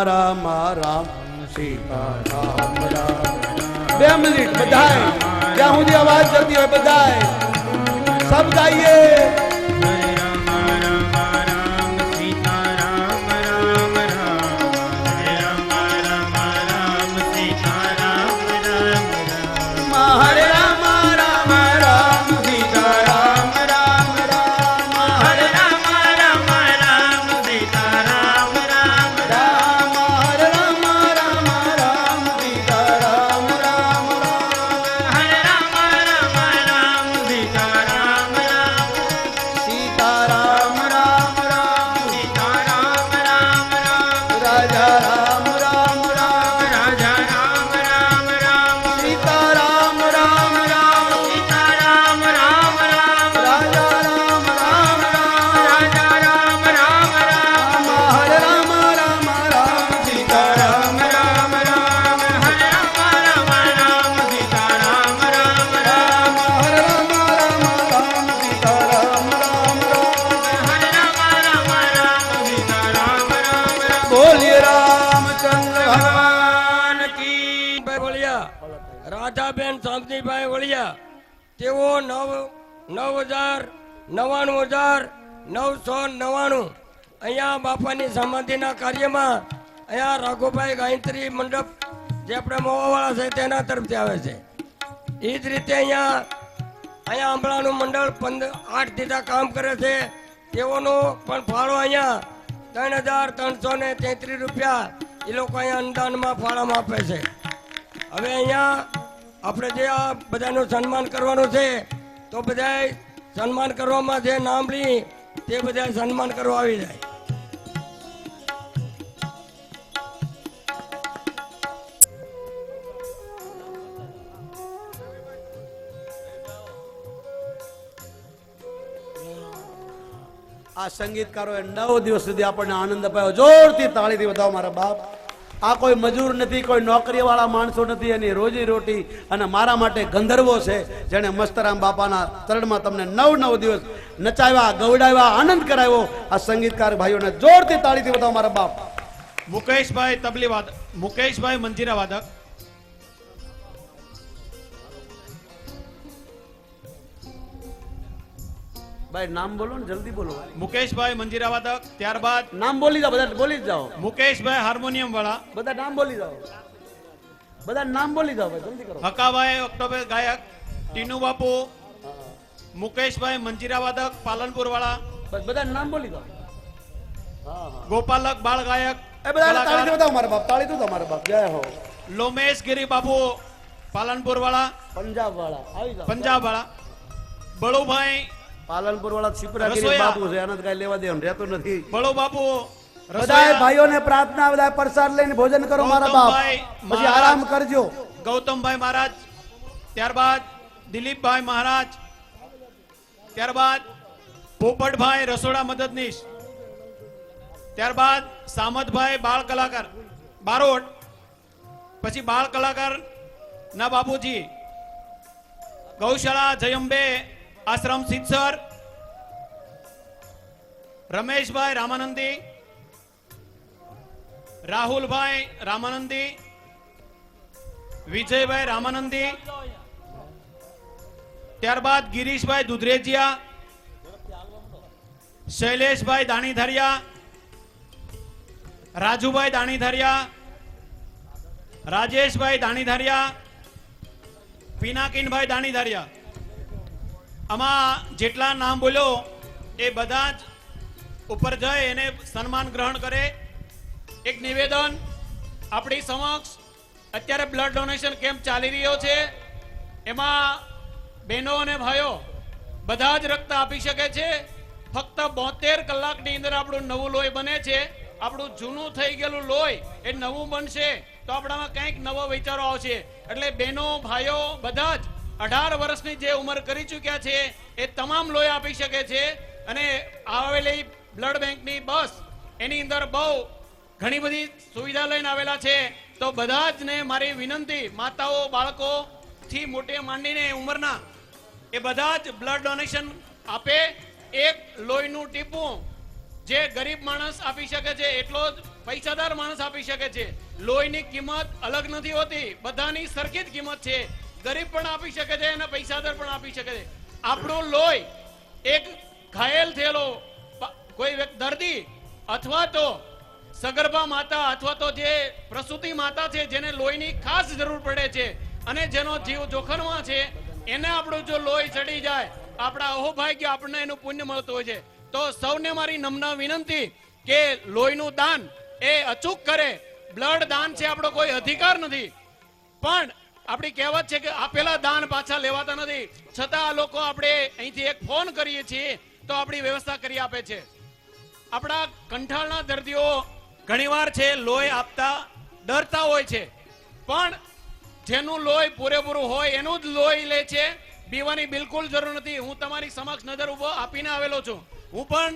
Ram Ram Sita Ram Ram 2 minute બધાય જ્યાં સુધી અવાજ જતી હોય બધાય સબ ગાઈએ રાધાબેન શાંતિભાઈ વળિયા તેઓ 9,99,999 અહીંયા બાપાની સમાધિના કાર્યમાં અહીંયા રાઘોભાઈ ગાયત્રી મંડપ જે આપણે મોવાવાળા છે તેના તરફથી આવે છે. એ જ રીતે અહીંયા આંબળાનું મંડળ 8 દીધા કામ કરે છે. તેઓનો પણ ફાળો અહીંયા 3,333 રૂપિયા એ લોકો અહીંયા અનુદાનમાં ફાળામાં આપે છે. હવે અહીંયા આપણે જે આ બધાનું સન્માન કરવાનું છે તો બધા સન્માન કરવામાં જે નામ લી તે બધા સન્માન કરવા આવી જાય. આ સંગીતકારોએ 9 દિવસ સુધી આપણને આનંદ અપાયો. જોરથી તાળીથી વધાવો મારા બાપ. આ કોઈ મજૂર નથી, કોઈ નોકરીવાળા માણસો નથી, એની રોજી રોટી અને મારા માટે ગંધર્વો છે જેણે મસ્તરામ બાપાના ચરણમાં તમને 9 દિવસ નચાવ્યા, ગવડાવ્યા, આનંદ કરાવ્યો. આ સંગીતકાર ભાઈઓને જોરથી તાળીથી વધાવો મારા બાપ. મુકેશભાઈ તબલી વાદક, મુકેશભાઈ મંજીરા વાદક, ભાઈ નામ બોલો ને, જલ્દી બોલો. મુકેશભાઈ મંજીરા વાદક. ત્યારબાદ નામ બોલી જાઓ, બધા બોલી જ જાઓ. મુકેશભાઈ હાર્મોનિયમ વાળા, બધા નામ બોલી જાઓ, બધા નામ બોલી જાઓ ભાઈ, જલ્દી કરો. હકાભાઈ ઓક્ટોબર ગાયક, ટીનુ બાપુ, મુકેશભાઈ મંજીરા વાદક પાલનપુર વાળા, બસ બધા નામ બોલી જાઓ. ગોપાલક બાળ ગાયક, એ બધા તાળી બતાવો મારા બાપ, તાળી દો મારા બાપ. જય હો. લોમેશ ગીરી બાપુ પાલનપુર વાળા, પંજાબ વાળા આવી જાઓ. પંજાબ વાળા, બળુભાઈ પાલનપુર વાળા છીપરાગીરી બાપુ છે, આનંદ કઈ લેવા દેવાનું રહેતો નથી. બળુ બાપુ બધા ભાઈઓને પ્રાર્થના, બધા પ્રસાદ લઈને ભોજન કરો મારા બાપ, પછી આરામ કરજો. ગૌતમભાઈ મહારાજ, ત્યારબાદ દિલીપભાઈ મહારાજ, ત્યારબાદ પોપટભાઈ રસોડા મદદનીશ, ત્યારબાદ સામતભાઈ બાળ કલાકાર બારોટ, પછી બાળ કલાકાર ના બાપુજી, ગૌશાળા જયંબે આશ્રમ સિદ્ધસર, રમેશભાઈ રામાનંદી, રાહુલભાઈ રામાનંદી, વિજયભાઈ રામાનંદી, ત્યારબાદ ગિરીશભાઈ દુધરેજિયા, શૈલેષભાઈ દાણીધરિયા, રાજુભાઈ દાણીધરિયા, રાજેશભાઈ દાણીધરિયા, પિનાકીનભાઈ દાણીધરિયા. આમાં જેટલા નામ બોલ્યો એ બધા જ ઉપર જઈ એને સન્માન ગ્રહણ કરે. એક નિવેદન આપણી સમક્ષ અત્યારે બ્લડ ડોનેશન કેમ્પ ચાલી રહ્યો છે, એમાં બહેનો અને ભાઈઓ બધા જ રક્ત આપી શકે છે. ફક્ત 72 કલાકની અંદર આપણું નવું લોહી બને છે. આપણું જૂનું થઈ ગયેલું લોહી એ નવું બનશે તો આપણામાં કંઈક નવો વિચારો આવશે. એટલે બહેનો ભાઈઓ બધા જ 18 વર્ષની જે ઉંમર કરી ચૂક્યા છે એ તમામ લોહી આપી શકે છે. અને આવેલી બ્લડ બેંકની બસ એની અંદર બહુ ઘણી બધી સુવિધા લઈને આવેલા છે. તો બધા જ ને મારી વિનંતી, માતાઓ બાળકો થી મોટી માંડીને ઉંમરના એ બધા જ બ્લડ ડોનેશન આપે. એક લોહીનું ટીપું જે ગરીબ માણસ આપી શકે છે એટલો જ પૈસાદાર માણસ આપી શકે છે. લોહીની કિંમત અલગ નથી હોતી, બધાની સરખી જ કિંમત છે. ગરીબ પણ આપી શકે છે અને પૈસાદાર પણ આપી શકે છે. આપણું લોહી એક ઘાયલ થયેલો કોઈ દર્દી અથવા તો સગર્ભા માતા અથવા તો જે પ્રસૂતિ માતા છે જેને લોહીની ખાસ જરૂર પડે છે અને જેનો જીવ જોખમમાં છે, એને આપણું જો લોહી ચડી જાય, આપણા અહોભાગ્ય આપણને એનું પુણ્ય મળતું હોય છે. તો સૌને મારી નમ્ર વિનંતી કે લોહીનું દાન એ અચૂક કરે. બ્લડ દાન છે આપણો કોઈ અધિકાર નથી, પણ આપણી કહેવત છે કે આપેલા દાન પાછા લેવાતા નથી. છતાં આ લોકો આપણે અહીંથી એક ફોન કરીએ છીએ તો આપણી વ્યવસ્થા કરી આપે છે. આપણા કંઠાળના દર્દીઓ ઘણીવાર છે લોહી આપતા ડરતા હોય છે, પણ જેનું લોહી પૂરેપૂરું હોય એનું જ લોહી લે છે. પીવાની બિલકુલ જરૂર નથી. હું તમારી સમક્ષ નજર ઉભો આપીને આવેલો છું. હું પણ